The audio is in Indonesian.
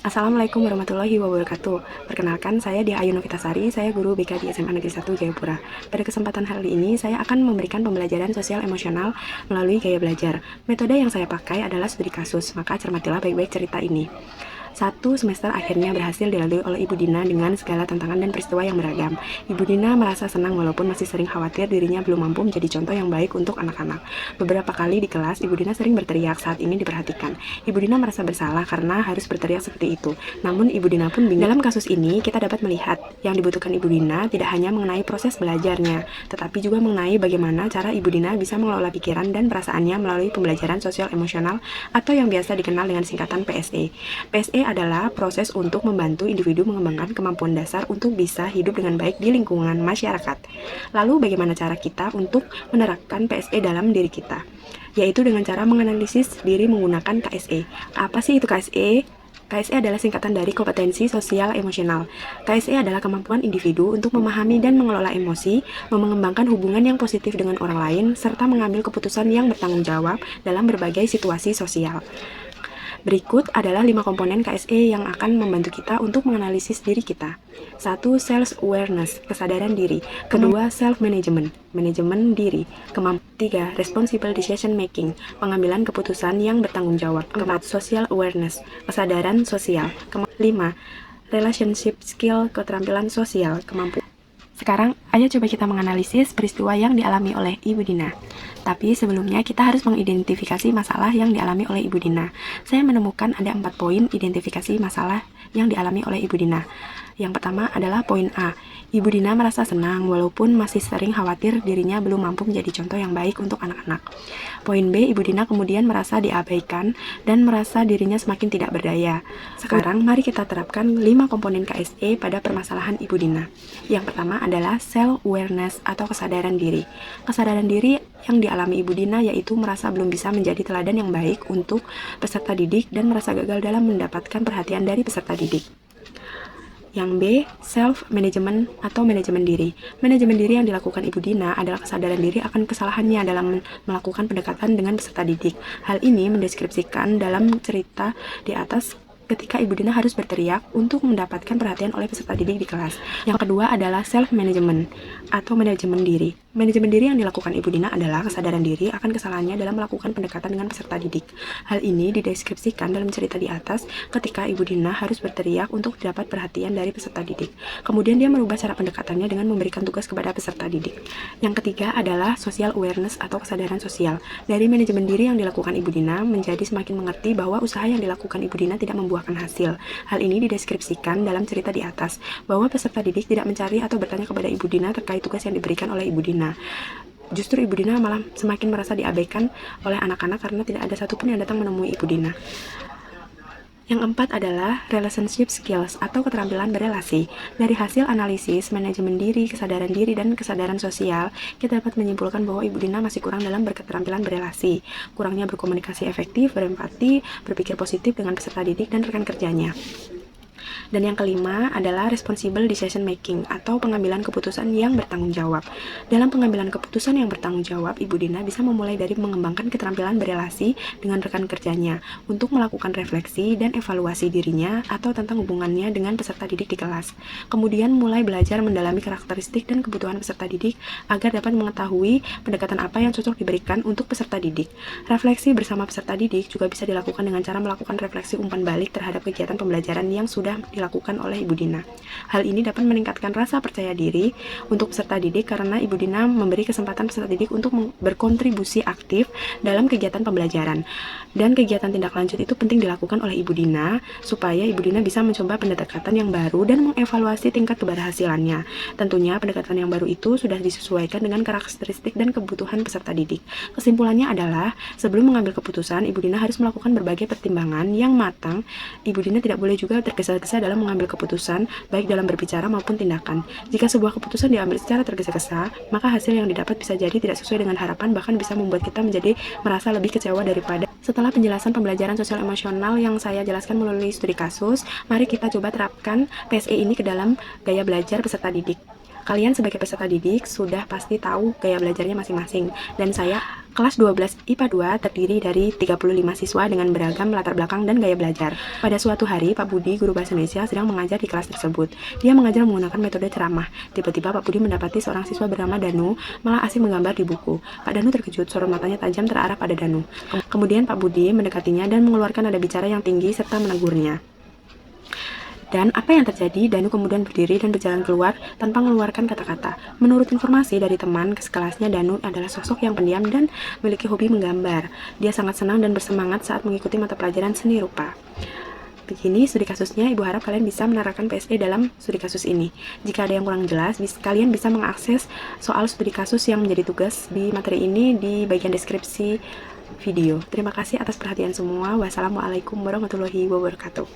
Assalamualaikum warahmatullahi wabarakatuh. Perkenalkan, saya Dia Ayu Novitasari, saya guru BK di SMA Negeri 1 Jayapura. Pada kesempatan kali ini, saya akan memberikan pembelajaran sosial emosional melalui gaya belajar. Metode yang saya pakai adalah studi kasus, maka cermatilah baik-baik cerita ini. Satu semester akhirnya berhasil dilalui oleh Ibu Dina dengan segala tantangan dan peristiwa yang beragam. Ibu Dina merasa senang walaupun masih sering khawatir dirinya belum mampu menjadi contoh yang baik untuk anak-anak. Beberapa kali di kelas, Ibu Dina sering berteriak saat ingin diperhatikan. Ibu Dina merasa bersalah karena harus berteriak seperti itu. Namun Ibu Dina pun bingung. Dalam kasus ini, kita dapat melihat yang dibutuhkan Ibu Dina tidak hanya mengenai proses belajarnya, tetapi juga mengenai bagaimana cara Ibu Dina bisa mengelola pikiran dan perasaannya melalui pembelajaran sosial emosional atau yang biasa dikenal dengan singkatan PSE. PSE adalah proses untuk membantu individu mengembangkan kemampuan dasar untuk bisa hidup dengan baik di lingkungan masyarakat. Lalu bagaimana cara kita untuk menerapkan PSE dalam diri kita? Yaitu dengan cara menganalisis diri menggunakan KSE. Apa sih itu KSE? KSE adalah singkatan dari kompetensi sosial emosional. KSE adalah kemampuan individu untuk memahami dan mengelola emosi, mengembangkan hubungan yang positif dengan orang lain, serta mengambil keputusan yang bertanggung jawab dalam berbagai situasi sosial. Berikut adalah 5 komponen KSE yang akan membantu kita untuk menganalisis diri kita. 1. Self-awareness, kesadaran diri. Kedua, self-management, manajemen diri. 3. Responsible decision making, pengambilan keputusan yang bertanggung jawab. 4. Social awareness, kesadaran sosial. 5. Relationship skill, keterampilan sosial, kemampuan. Sekarang, ayo coba kita menganalisis peristiwa yang dialami oleh Ibu Dina. Tapi sebelumnya kita harus mengidentifikasi masalah yang dialami oleh Ibu Dina. Saya menemukan ada 4 poin identifikasi masalah yang dialami oleh Ibu Dina. Yang pertama adalah poin A. Ibu Dina merasa senang walaupun masih sering khawatir dirinya belum mampu menjadi contoh yang baik untuk anak-anak. Poin B, Ibu Dina kemudian merasa diabaikan dan merasa dirinya semakin tidak berdaya. Sekarang mari kita terapkan 5 komponen KSE pada permasalahan Ibu Dina. Yang pertama adalah self-awareness atau kesadaran diri. Kesadaran diri yang dialami Ibu Dina yaitu merasa belum bisa menjadi teladan yang baik untuk peserta didik dan merasa gagal dalam mendapatkan perhatian dari peserta didik. Yang B, self-management atau manajemen diri. Manajemen diri yang dilakukan Ibu Dina adalah kesadaran diri akan kesalahannya dalam melakukan pendekatan dengan peserta didik. Hal ini mendeskripsikan dalam cerita di atas ketika Ibu Dina harus berteriak untuk mendapatkan perhatian oleh peserta didik di kelas. Yang kedua adalah self-management atau manajemen diri. Manajemen diri yang dilakukan Ibu Dina adalah kesadaran diri akan kesalahannya dalam melakukan pendekatan dengan peserta didik. Hal ini dideskripsikan dalam cerita di atas ketika Ibu Dina harus berteriak untuk dapat perhatian dari peserta didik. Kemudian dia merubah cara pendekatannya dengan memberikan tugas kepada peserta didik. Yang ketiga adalah social awareness atau kesadaran sosial. Dari manajemen diri yang dilakukan Ibu Dina menjadi semakin mengerti bahwa usaha yang dilakukan Ibu Dina tidak membuahkan hasil. Hal ini dideskripsikan dalam cerita di atas bahwa peserta didik tidak mencari atau bertanya kepada Ibu Dina terkait tugas yang diberikan oleh Ibu Dina. Justru Ibu Dina malah semakin merasa diabaikan oleh anak-anak karena tidak ada satupun yang datang menemui Ibu Dina. Yang keempat adalah relationship skills atau keterampilan berelasi. Dari hasil analisis manajemen diri, kesadaran diri, dan kesadaran sosial, kita dapat menyimpulkan bahwa Ibu Dina masih kurang dalam berketerampilan berelasi, kurangnya berkomunikasi efektif, berempati, berpikir positif dengan peserta didik dan rekan kerjanya. Dan yang kelima adalah responsible decision making atau pengambilan keputusan yang bertanggung jawab. Dalam pengambilan keputusan yang bertanggung jawab, Ibu Dina bisa memulai dari mengembangkan keterampilan berelasi dengan rekan kerjanya untuk melakukan refleksi dan evaluasi dirinya atau tentang hubungannya dengan peserta didik di kelas. Kemudian mulai belajar mendalami karakteristik dan kebutuhan peserta didik agar dapat mengetahui pendekatan apa yang cocok diberikan untuk peserta didik. Refleksi bersama peserta didik juga bisa dilakukan dengan cara melakukan refleksi umpan balik terhadap kegiatan pembelajaran yang sudah dilakukan oleh Ibu Dina. Hal ini dapat meningkatkan rasa percaya diri untuk peserta didik karena Ibu Dina memberi kesempatan peserta didik untuk berkontribusi aktif dalam kegiatan pembelajaran. Dan kegiatan tindak lanjut itu penting dilakukan oleh Ibu Dina supaya Ibu Dina bisa mencoba pendekatan yang baru dan mengevaluasi tingkat keberhasilannya. Tentunya pendekatan yang baru itu sudah disesuaikan dengan karakteristik dan kebutuhan peserta didik. Kesimpulannya adalah sebelum mengambil keputusan, Ibu Dina harus melakukan berbagai pertimbangan yang matang. Ibu Dina tidak boleh juga tergesa-gesa dalam mengambil keputusan, baik dalam berbicara maupun tindakan. Jika sebuah keputusan diambil secara tergesa-gesa, maka hasil yang didapat bisa jadi tidak sesuai dengan harapan, bahkan bisa membuat kita menjadi merasa lebih kecewa daripada. Setelah penjelasan pembelajaran sosial emosional yang saya jelaskan melalui studi kasus, mari kita coba terapkan PSE ini ke dalam gaya belajar peserta didik. Kalian sebagai peserta didik sudah pasti tahu gaya belajarnya masing-masing. Dan saya, kelas 12 IPA 2, terdiri dari 35 siswa dengan beragam latar belakang dan gaya belajar. Pada suatu hari, Pak Budi, guru bahasa Indonesia, sedang mengajar di kelas tersebut. Dia mengajar menggunakan metode ceramah. Tiba-tiba Pak Budi mendapati seorang siswa bernama Danu malah asik menggambar di buku. Pak Danu terkejut, sorot matanya tajam terarah pada Danu. Kemudian Pak Budi mendekatinya dan mengeluarkan nada bicara yang tinggi serta menegurnya. Dan apa yang terjadi? Danu kemudian berdiri dan berjalan keluar tanpa mengeluarkan kata-kata. Menurut informasi dari teman sekelasnya, Danu adalah sosok yang pendiam dan memiliki hobi menggambar. Dia sangat senang dan bersemangat saat mengikuti mata pelajaran seni rupa. Begini studi kasusnya, Ibu harap kalian bisa menerapkan PSD dalam studi kasus ini. Jika ada yang kurang jelas, kalian bisa mengakses soal studi kasus yang menjadi tugas di materi ini di bagian deskripsi video. Terima kasih atas perhatian semua. Wassalamualaikum warahmatullahi wabarakatuh.